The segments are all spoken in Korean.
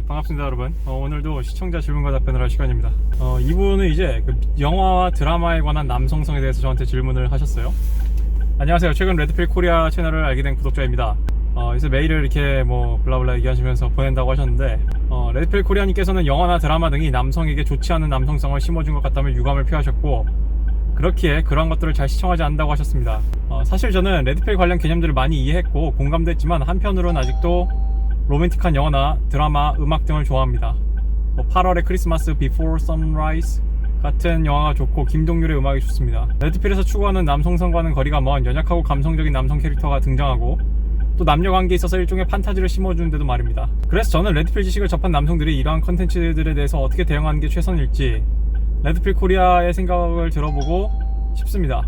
반갑습니다 여러분. 오늘도 시청자 질문과 답변을 할 시간입니다. 이분은 이제 그 영화와 드라마에 관한 남성성에 대해서 저한테 질문을 하셨어요. 안녕하세요. 최근 레드필 코리아 채널을 알게 된 구독자입니다. 그래서 메일을 이렇게 뭐 블라블라 얘기하시면서 보낸다고 하셨는데, 레드필 코리아님께서는 영화나 드라마 등이 남성에게 좋지 않은 남성성을 심어준 것 같다며 유감을 표하셨고, 그렇기에 그러한 것들을 잘 시청하지 않는다고 하셨습니다. 사실 저는 레드필 관련 개념들을 많이 이해했고 공감도 했지만, 한편으로는 아직도 로맨틱한 영화나 드라마, 음악 등을 좋아합니다. 8월의 크리스마스, Before Sunrise 같은 영화가 좋고 김동률의 음악이 좋습니다. 레드필에서 추구하는 남성성과는 거리가 먼 연약하고 감성적인 남성 캐릭터가 등장하고, 또 남녀관계에 있어서 일종의 판타지를 심어주는데도 말입니다. 그래서 저는 레드필 지식을 접한 남성들이 이러한 컨텐츠들에 대해서 어떻게 대응하는 게 최선일지 레드필 코리아의 생각을 들어보고 싶습니다.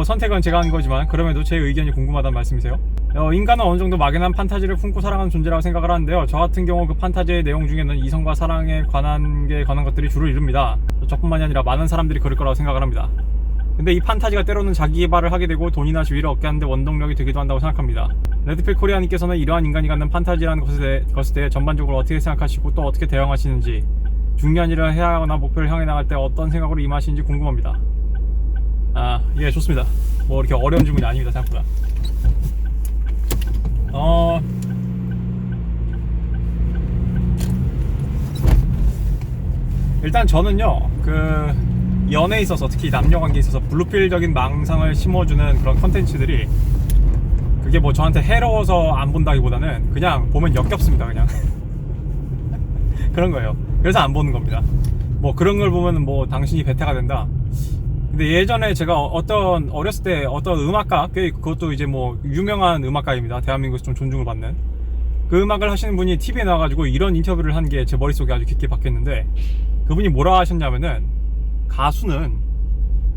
선택은 제가 하는 거지만 그럼에도 제 의견이 궁금하다는 말씀이세요. 인간은 어느 정도 막연한 판타지를 품고 살아가는 존재라고 생각을 하는데요. 저 같은 경우 그 판타지의 내용 중에는 이성과 사랑에 관한 것들이 주를 이룹니다. 저뿐만이 아니라 많은 사람들이 그럴 거라고 생각을 합니다. 근데 이 판타지가 때로는 자기 개발을 하게 되고 돈이나 지위를 얻게 하는데 원동력이 되기도 한다고 생각합니다. 레드필 코리아님께서는 이러한 인간이 갖는 판타지라는 것에 대해 전반적으로 어떻게 생각하시고 또 어떻게 대응하시는지, 중요한 일을 해야 하거나 목표를 향해 나갈 때 어떤 생각으로 임하시는지 궁금합니다. 예, 좋습니다. 이렇게 어려운 질문이 아닙니다, 생각보다. 일단 저는요, 연애에 있어서, 특히 남녀관계에 있어서 블루필적인 망상을 심어주는 그런 컨텐츠들이, 그게 저한테 해로워서 안 본다기보다는 그냥 보면 역겹습니다, 그냥. 그런 거예요. 그래서 안 보는 겁니다. 그런 걸 보면 당신이 배태가 된다. 근데 예전에 제가 어렸을 때 어떤 음악가, 그것도 이제 유명한 음악가입니다. 대한민국에서 좀 존중을 받는 그 음악을 하시는 분이 TV에 나와가지고 이런 인터뷰를 한 게 제 머릿속에 아주 깊게 박혔는데, 그분이 뭐라 하셨냐면은, 가수는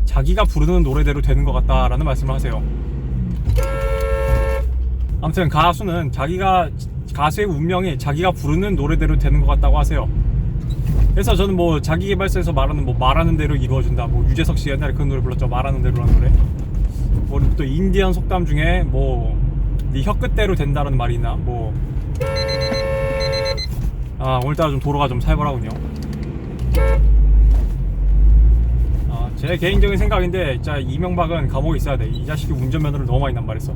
자기가 부르는 노래대로 되는 것 같다라는 말씀을 하세요. 아무튼 가수는 가수의 운명이 자기가 부르는 노래대로 되는 것 같다고 하세요. 그래서 저는 자기계발서에서 말하는 대로 이루어진다. 유재석 씨 옛날에 그 노래 불렀죠. 말하는 대로라는 노래. 또 인디언 속담 중에 네 혀끝대로 된다는 말이 있나. 오늘따라 좀 도로가 좀 살벌하군요. 제 개인적인 생각인데, 진짜 이명박은 감옥에 있어야 돼. 이 자식이 운전면허를 너무 많이 남발했어.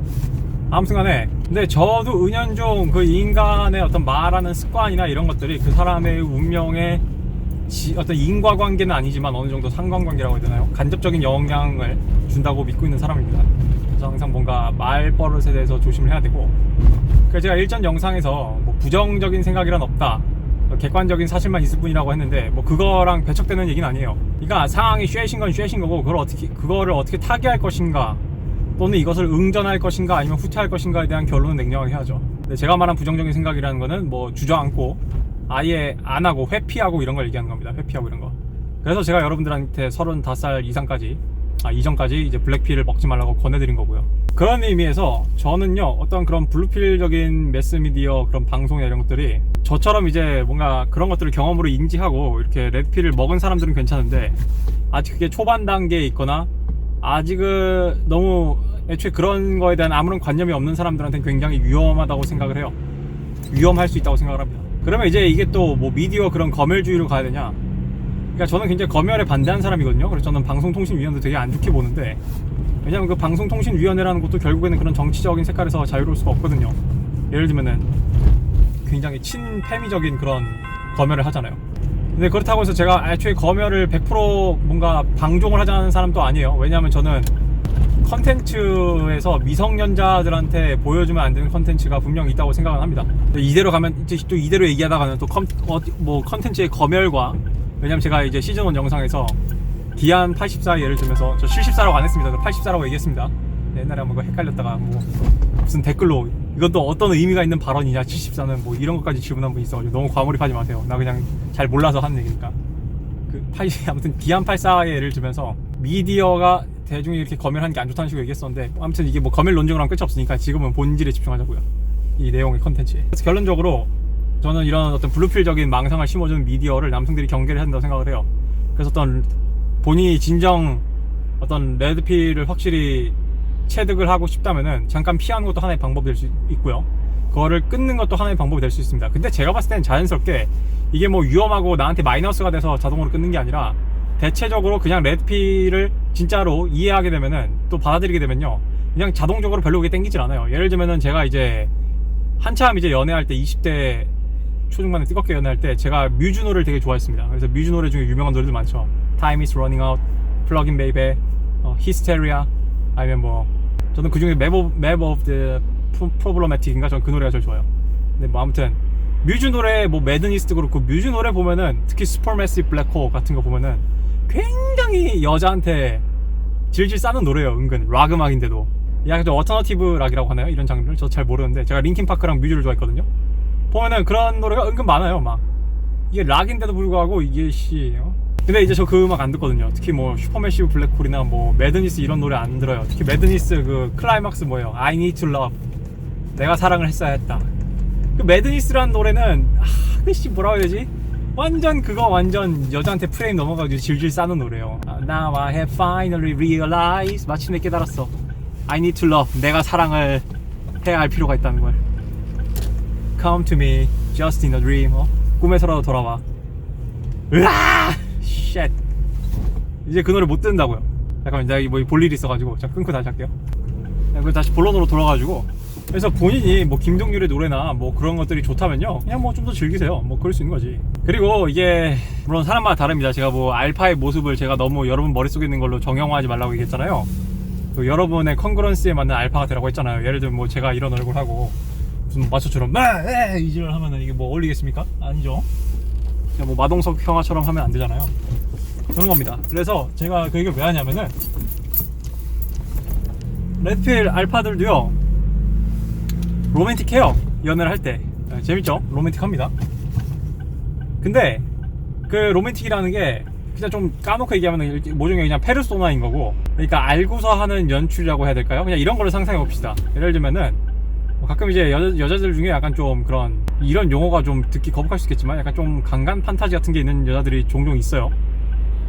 아무튼간에, 근데 저도 은연중 그 인간의 어떤 말하는 습관이나 이런 것들이 그 사람의 운명에 어떤 인과관계는 아니지만 어느 정도 상관관계라고 해야 되나요? 간접적인 영향을 준다고 믿고 있는 사람입니다. 그래서 항상 뭔가 말버릇에 대해서 조심을 해야 되고, 그래서 제가 일전 영상에서 부정적인 생각이란 없다, 객관적인 사실만 있을 뿐이라고 했는데, 그거랑 배척되는 얘기는 아니에요. 그러니까 상황이 쉐신 건 쉐신 거고, 그거를 어떻게 타개할 것인가, 또는 이것을 응전할 것인가 아니면 후퇴할 것인가에 대한 결론은 냉정하게 해야죠. 근데 제가 말한 부정적인 생각이라는 거는 주저앉고 아예 안 하고 회피하고 이런 걸 얘기하는 겁니다. 회피하고 이런 거. 그래서 제가 여러분들한테 35살 이전까지 이제 블랙필을 먹지 말라고 권해드린 거고요. 그런 의미에서 저는요, 어떤 그런 블루필적인 매스미디어 그런 방송이나 이런 것들이 저처럼 이제 뭔가 그런 것들을 경험으로 인지하고 이렇게 레드필을 먹은 사람들은 괜찮은데, 아직 그게 초반 단계에 있거나 아직은 너무 애초에 그런 거에 대한 아무런 관념이 없는 사람들한테는 굉장히 위험하다고 생각을 해요. 위험할 수 있다고 생각을 합니다. 그러면 이제 이게 또 미디어 그런 검열주의로 가야 되냐? 그러니까 저는 굉장히 검열에 반대하는 사람이거든요. 그래서 저는 방송통신위원회도 되게 안 좋게 보는데, 왜냐면 그 방송통신위원회라는 것도 결국에는 그런 정치적인 색깔에서 자유로울 수가 없거든요. 예를 들면은 굉장히 친패미적인 그런 검열을 하잖아요. 근데 그렇다고 해서 제가 애초에 검열을 100% 뭔가 방종을 하자는 사람도 아니에요. 왜냐하면 저는 컨텐츠에서 미성년자들한테 보여주면 안 되는 컨텐츠가 분명히 있다고 생각은 합니다. 이대로 가면 이제 또 이대로 얘기하다가는 또 컨텐츠의 검열과, 왜냐면 제가 이제 시즌1 영상에서 기안 84 예를 들면서, 저 74라고 안 했습니다. 84라고 얘기했습니다. 옛날에 한번 헷갈렸다가 무슨 댓글로 이것도 어떤 의미가 있는 발언이냐, 74는 이런 것까지 질문한 분 있어가지고 너무 과몰입하지 마세요. 나 그냥 잘 몰라서 하는 얘기니까. 아무튼 기안 84의 예를 들면서 미디어가 대중이 이렇게 검열하는 게 안 좋다는 식으로 얘기했었는데, 아무튼 이게 검열 논쟁으로 하면 끝이 없으니까 지금은 본질에 집중하자고요. 이 내용의 컨텐츠에. 그래서 결론적으로 저는 이런 어떤 블루필적인 망상을 심어주는 미디어를 남성들이 경계를 해야 된다고 생각을 해요. 그래서 어떤 본인이 진정 어떤 레드필을 확실히 체득을 하고 싶다면은 잠깐 피하는 것도 하나의 방법이 될 수 있고요. 그거를 끊는 것도 하나의 방법이 될 수 있습니다. 근데 제가 봤을 때는 자연스럽게 이게 뭐 위험하고 나한테 마이너스가 돼서 자동으로 끊는 게 아니라 대체적으로 그냥 레드필을 진짜로 이해하게 되면은 또 받아들이게 되면요 그냥 자동적으로 별로 그게 땡기질 않아요. 예를 들면은 제가 이제 한참 이제 연애할 때 20대 초중반에 뜨겁게 연애할 때 제가 뮤즈 노래를 되게 좋아했습니다. 그래서 뮤즈 노래 중에 유명한 노래들 많죠. Time is running out, Plug in baby, Hysteria, 아니면 뭐 저는 그중에 Map of the Problematic인가 저는 그 노래가 제일 좋아요. 근데 뭐 아무튼 뮤즈 노래 뭐 매드니스도 그렇고 뮤즈 노래 보면은 특히 Supermassive Black Hole 같은 거 보면은 굉장히 여자한테 질질 싸는 노래예요. 은근 락 음악인데도 약간 좀 어터너티브 락이라고 하나요? 이런 장르를 저 잘 모르는데 제가 링킨파크랑 뮤즈를 좋아했거든요. 보면은 그런 노래가 은근 많아요. 막 이게 락인데도 불구하고 이게 근데 이제 저 그 음악 안 듣거든요. 특히 뭐 슈퍼매시브 블랙홀이나 뭐 매드니스 이런 노래 안 들어요. 특히 매드니스 그 클라이막스 뭐예요? I need to love, 내가 사랑을 했어야 했다. 그 매드니스라는 노래는 그씨 뭐라고 해야 되지? 완전 그거 완전 여자한테 프레임 넘어가지고 질질 싸는 노래예요. Now I have finally realized, 마침내 깨달았어. I need to love, 내가 사랑을 해야 할 필요가 있다는 걸. Come to me, just in a dream. 꿈에서라도 돌아와. 으아! 쉣. 이제 그 노래 못 듣는다고요. 잠깐만, 내가 뭐 볼 일이 있어가지고 잠깐 끊고 다시 할게요. 그리고 다시 본론으로 돌아가지고, 그래서 본인이 뭐 김동률의 노래나 뭐 그런 것들이 좋다면요 그냥 뭐 좀 더 즐기세요. 뭐 그럴 수 있는 거지. 그리고 이게 물론 사람마다 다릅니다. 제가 뭐 알파의 모습을 제가 너무 여러분 머릿속에 있는 걸로 정형화하지 말라고 얘기했잖아요. 그 여러분의 컨그런스에 맞는 알파가 되라고 했잖아요. 예를 들면 뭐 제가 이런 얼굴 하고 무슨 마초처럼 이질 하면은 이게 뭐 어울리겠습니까? 아니죠. 그냥 뭐 마동석 형아처럼 하면 안 되잖아요. 그런 겁니다. 그래서 제가 그 얘기를 왜 하냐면은 레드필 알파들도요 로맨틱해요. 연애를 할 때 재밌죠? 로맨틱합니다. 근데 그 로맨틱이라는 게 그냥 좀 까놓고 얘기하면 모종의 그냥 페르소나인 거고, 그러니까 알고서 하는 연출이라고 해야 될까요? 그냥 이런 걸로 상상해 봅시다. 예를 들면은 가끔 이제 여자들 중에 약간 좀 그런, 이런 용어가 좀 듣기 거북할 수 있겠지만 약간 좀 강간 판타지 같은 게 있는 여자들이 종종 있어요.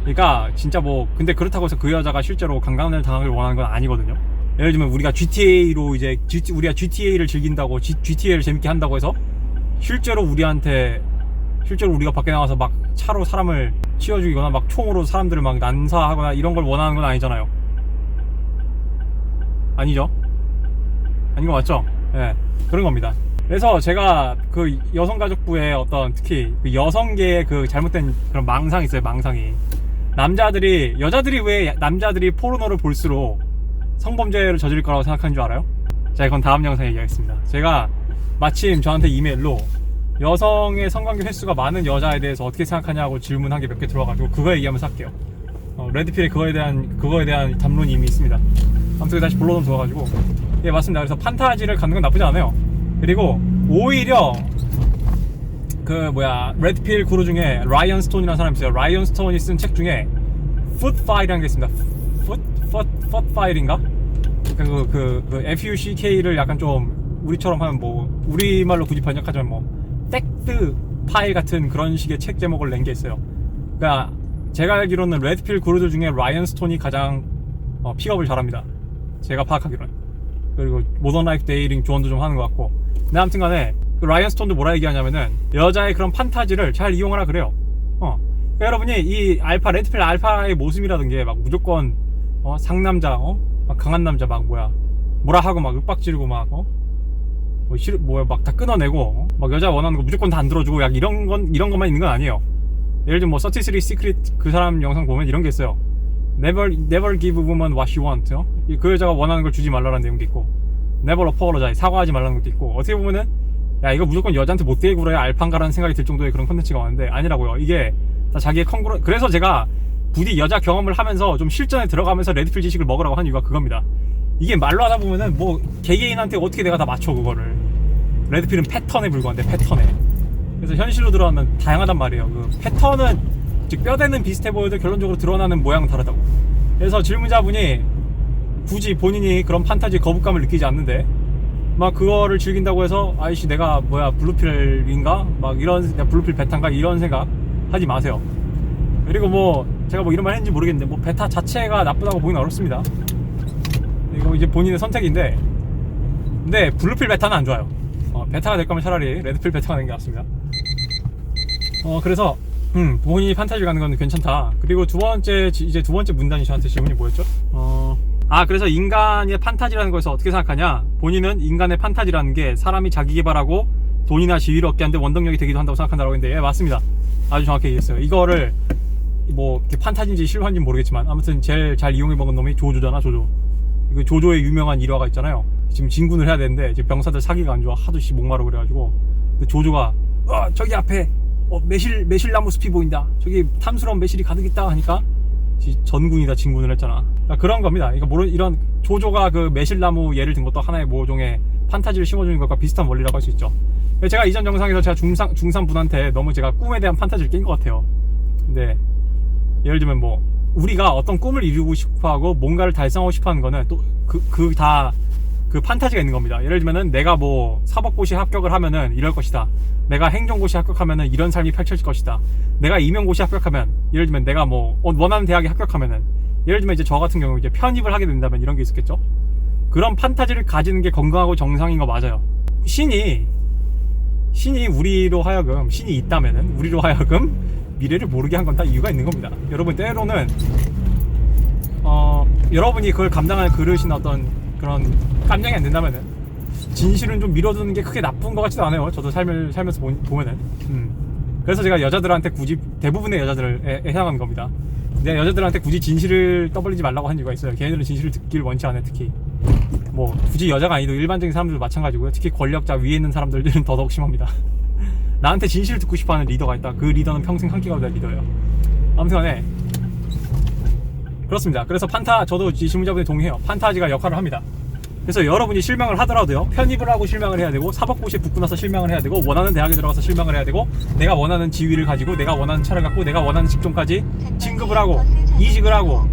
그러니까 진짜 뭐 근데 그렇다고 해서 그 여자가 실제로 강간을 당하길 원하는 건 아니거든요. 예를 들면 우리가 GTA로 이제 우리가 GTA를 즐긴다고 GTA를 재밌게 한다고 해서 실제로 우리가 밖에 나가서 막 차로 사람을 치워 죽이거나 막 총으로 사람들을 막 난사하거나 이런 걸 원하는 건 아니잖아요. 아니죠? 아닌 거 맞죠? 예, 그런 겁니다. 그래서 제가 그 여성가족부의 어떤 특히 그 여성계의 그 잘못된 그런 망상이 있어요. 망상이 여자들이 왜 남자들이 포르노를 볼수록 성범죄를 저지를 거라고 생각하는 줄 알아요? 자, 이건 다음 영상에 얘기하겠습니다. 제가 마침 저한테 이메일로 여성의 성관계 횟수가 많은 여자에 대해서 어떻게 생각하냐고 질문한 게 몇 개 들어가지고 그거 얘기하면서 할게요. 레드필에 그거에 대한 담론이 이미 있습니다. 아무튼 다시 본론으로 들어가지고, 예, 맞습니다. 그래서 판타지를 갖는 건 나쁘지 않아요. 그리고 오히려 레드필 구루 중에 라이언 스톤이라는 사람이 있어요. 라이언 스톤이 쓴 책 중에 풋파이라는 게 있습니다. 풋파이인가? 그 FUCK를 약간 좀 우리처럼 하면 뭐 우리말로 굳이 번역하자면 뭐 팩트 파일 같은 그런 식의 책 제목을 낸 게 있어요. 그러니까 제가 알기로는 레드필 구루들 중에 라이언 스톤이 가장 픽업을 잘합니다. 제가 파악하기로는. 그리고 모던 라이프 데이링 조언도 좀 하는 것 같고. 근데 아무튼 간에 그 라이언 스톤도 뭐라 얘기하냐면은 여자의 그런 판타지를 잘 이용하라 그래요. 그러니까 여러분이 이 레드필 알파의 모습이라든 게 막 무조건 상남자, 막 강한 남자 막 뭐라 하고 막 윽박 지르고 막 막 다 끊어내고 막 여자 원하는 거 무조건 다 안 들어주고 약 이런 것만 있는 건 아니에요. 예를 들면 뭐 33 Secret 그 사람 영상 보면 이런 게 있어요. Never give a woman what she wants. 그 여자가 원하는 걸 주지 말라는 내용도 있고, Never apologize, 사과하지 말라는 것도 있고. 어떻게 보면은 야 이거 무조건 여자한테 못되게 굴어야 알판가라는 생각이 들 정도의 그런 컨텐츠가 많은데 아니라고요. 이게 다 자기의 그래서 제가 부디 여자 경험을 하면서 좀 실전에 들어가면서 레드필 지식을 먹으라고 한 이유가 그겁니다. 이게 말로 하다 보면은 뭐 개개인한테 어떻게 내가 다 맞춰 그거를. 레드필은 패턴에 불과한데, 패턴에. 그래서 현실로 들어가면 다양하단 말이에요. 그 패턴은 즉 뼈대는 비슷해 보여도 결론적으로 드러나는 모양은 다르다고. 그래서 질문자분이 굳이 본인이 그런 판타지 거부감을 느끼지 않는데 막 그거를 즐긴다고 해서 아이씨 내가 블루필인가? 막 이런 블루필 베타인가? 이런 생각 하지 마세요. 그리고 뭐 제가 뭐 이런 말 했는지 모르겠는데 뭐 베타 자체가 나쁘다고 보기는 어렵습니다. 이거 이제 본인의 선택인데, 근데 블루필 베타는 안 좋아요. 베타가 될 거면 차라리 레드필 베타가 되는 게 낫습니다. 그래서 본인이 판타지 가는 건 괜찮다. 그리고 두 번째 문단이 저한테 질문이 뭐였죠? 그래서 인간의 판타지라는 것에서 어떻게 생각하냐? 본인은 인간의 판타지라는 게 사람이 자기 개발하고 돈이나 지위를 얻게 하는데 원동력이 되기도 한다고 생각한다고 했는데, 예, 맞습니다. 아주 정확히 얘기했어요. 이거를 뭐 이렇게 판타지인지 실화인지 모르겠지만 아무튼 제일 잘 이용해 먹은 놈이 조조잖아. 조조. 이거 조조의 유명한 일화가 있잖아요. 지금 진군을 해야 되는데 이제 병사들 사기가 안 좋아. 하도 목마르고 그래가지고. 근데 조조가 저기 앞에 매실나무 숲이 보인다. 저기 탐스러운 매실이 가득 있다 하니까 전군이 다 진군을 했잖아. 그러니까 그런 겁니다. 그러니까 이런 조조가 그 매실나무 예를 든 것도 하나의 모종의 판타지를 심어주는 것과 비슷한 원리라고 할 수 있죠. 제가 이전 영상에서 제가 중3 분한테 너무 제가 꿈에 대한 판타지를 낀 것 같아요. 근데 예를 들면 뭐 우리가 어떤 꿈을 이루고 싶어하고 뭔가를 달성하고 싶어하는 거는 또 그 판타지가 있는 겁니다. 예를 들면은 내가 뭐 사법고시 합격을 하면은 이럴 것이다. 내가 행정고시 합격하면은 이런 삶이 펼쳐질 것이다. 내가 임용고시 합격하면, 예를 들면 내가 뭐 원하는 대학에 합격하면은, 예를 들면 이제 저 같은 경우 이제 편입을 하게 된다면 이런 게 있었겠죠. 그런 판타지를 가지는 게 건강하고 정상인 거 맞아요. 신이 우리로 하여금, 신이 있다면은 우리로 하여금 미래를 모르게 한 건 다 이유가 있는 겁니다. 여러분, 때로는 여러분이 그걸 감당할 그릇이나 어떤 그런 감정이 안 된다면은 진실은 좀 밀어두는 게 크게 나쁜 것 같지도 않아요. 저도 살면서 보면은. 그래서 제가 여자들한테 굳이, 대부분의 여자들을 해당하는 겁니다. 내가 여자들한테 굳이 진실을 떠벌리지 말라고 한 이유가 있어요. 걔네들은 진실을 듣길 원치 않아요. 특히 뭐 굳이 여자가 아니도 일반적인 사람들도 마찬가지고요. 특히 권력자 위에 있는 사람들은 더더욱 심합니다. 나한테 진실을 듣고 싶어하는 리더가 있다. 그 리더는 평생 함께 가야 될 리더예요. 아무튼 간에 그렇습니다. 그래서 저도 질문자분에 동의해요. 판타지가 역할을 합니다. 그래서 여러분이 실망을 하더라도요, 편입을 하고 실망을 해야 되고, 사법고시에 붙고 나서 실망을 해야 되고, 원하는 대학에 들어가서 실망을 해야 되고, 내가 원하는 지위를 가지고, 내가 원하는 차를 갖고, 내가 원하는 직종까지 진급을 하고, 이직을 하고,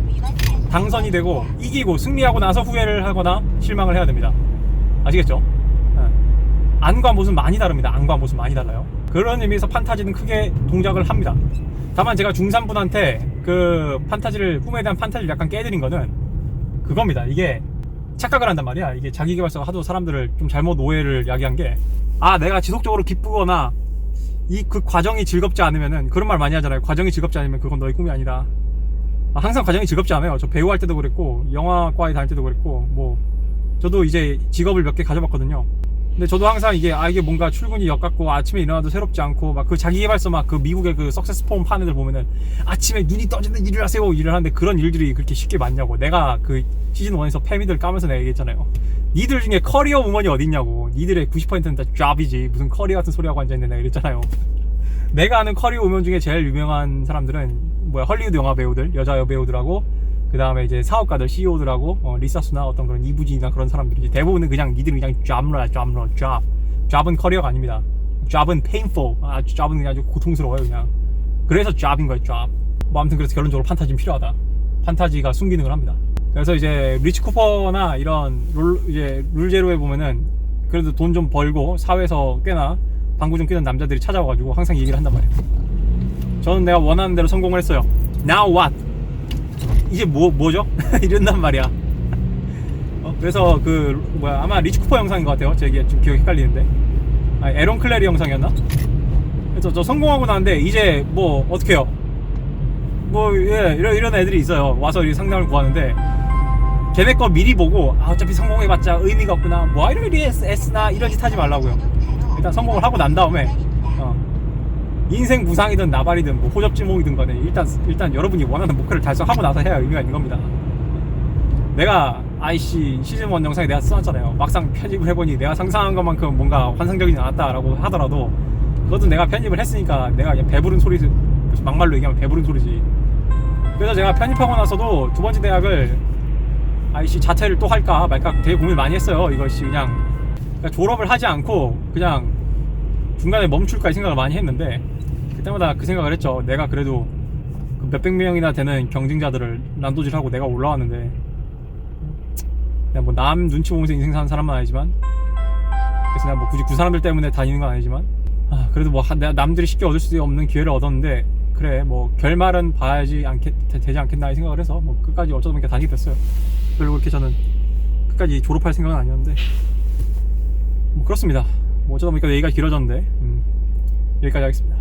당선이 되고, 이기고, 승리하고 나서 후회를 하거나 실망을 해야 됩니다. 아시겠죠? 안과 모습 많이 다릅니다. 안과 모습 많이 달라요. 그런 의미에서 판타지는 크게 동작을 합니다. 다만 제가 중3분한테 그 꿈에 대한 판타지를 약간 깨드린 거는 그겁니다. 이게 착각을 한단 말이야. 이게 자기계발서가 하도 사람들을 좀 잘못 오해를 야기한 게, 내가 지속적으로 기쁘거나 그 과정이 즐겁지 않으면은, 그런 말 많이 하잖아요. 과정이 즐겁지 않으면 그건 너의 꿈이 아니다. 항상 과정이 즐겁지 않아요. 저 배우 할 때도 그랬고, 영화과에 다닐 때도 그랬고, 뭐 저도 이제 직업을 몇 개 가져봤거든요. 근데 저도 항상 이게 뭔가 출근이 역같고, 아침에 일어나도 새롭지 않고, 막 그 자기계발서 그 미국의 그 석세스 폼 파는 애들 보면은 아침에 눈이 떠지는 일을 하세요 일을 하는데, 그런 일들이 그렇게 쉽게 많냐고. 내가 그 시즌 1에서 패미들 까면서 내가 얘기했잖아요. 니들 중에 커리어 우먼이 어딨냐고. 니들의 90%는 다 잡이지 무슨 커리어 같은 소리하고 앉아있네, 내가 이랬잖아요. 내가 아는 커리어 우먼 중에 제일 유명한 사람들은 헐리우드 영화 배우들, 여자 여배우들하고, 그 다음에 이제 사업가들, CEO들하고, 리사수나 어떤 그런 이부진이나 그런 사람들이지. 대부분은 그냥 니들은 그냥 잡은 커리어가 아닙니다. 잡은 painful. 잡은 그냥 아주 고통스러워요, 그냥. 그래서 잡인 거예요, 잡. 뭐 아무튼 그래서 결론적으로 판타지는 필요하다. 판타지가 순기능을 합니다. 그래서 이제 리치 쿠퍼나 이런 룰제로에 보면은 그래도 돈 좀 벌고 사회에서 꽤나 방구 좀 끼는 남자들이 찾아와가지고 항상 얘기를 한단 말이에요. 저는 내가 원하는 대로 성공을 했어요. Now what? 이제 뭐죠? 이런단 말이야. 그래서 아마 리치 쿠퍼 영상인 것 같아요. 제가 좀 기억이 헷갈리는데. 에런 클레리 영상이었나? 그래서 저 성공하고 나는데 이제 뭐 어떡해요? 이런 애들이 있어요. 와서 이 상담을 구하는데, 걔네 거 미리 보고 어차피 성공해봤자 의미가 없구나, 뭐 이리 애쓰나 이런 짓 하지 말라고요. 일단 성공을 하고 난 다음에 인생 무상이든 나발이든 뭐 호접지몽이든 간에 일단 여러분이 원하는 목표를 달성하고 나서 해야 의미가 있는 겁니다. 내가 시즌 1 영상에 내가 써놨잖아요. 막상 편집을 해보니 내가 상상한 것만큼 뭔가 환상적이지 않았다라고 하더라도, 그것도 내가 편집을 했으니까 내가 그냥 배부른 소리지, 막말로 얘기하면 배부른 소리지. 그래서 제가 편입하고 나서도 두 번째 대학을 자퇴를 또 할까 말까 되게 고민 많이 했어요. 이것이 그러니까 졸업을 하지 않고 그냥 중간에 멈출까 이 생각을 많이 했는데, 그때마다 그 생각을 했죠. 내가 그래도 몇백 명이나 되는 경쟁자들을 난도질하고 내가 올라왔는데, 내가 뭐 남 눈치 보면서 인생 사는 사람은 아니지만, 그래서 내가 뭐 굳이 그 사람들 때문에 다니는 건 아니지만, 그래도 뭐 내가 남들이 쉽게 얻을 수 없는 기회를 얻었는데, 그래 뭐 결말은 봐야지 되지 않겠나 이 생각을 해서 뭐 끝까지 어쩌다 보니까 다니게 됐어요. 별로 그렇게 저는 끝까지 졸업할 생각은 아니었는데, 뭐 그렇습니다. 뭐 어쩌다 보니까 얘기가 길어졌는데 여기까지 하겠습니다.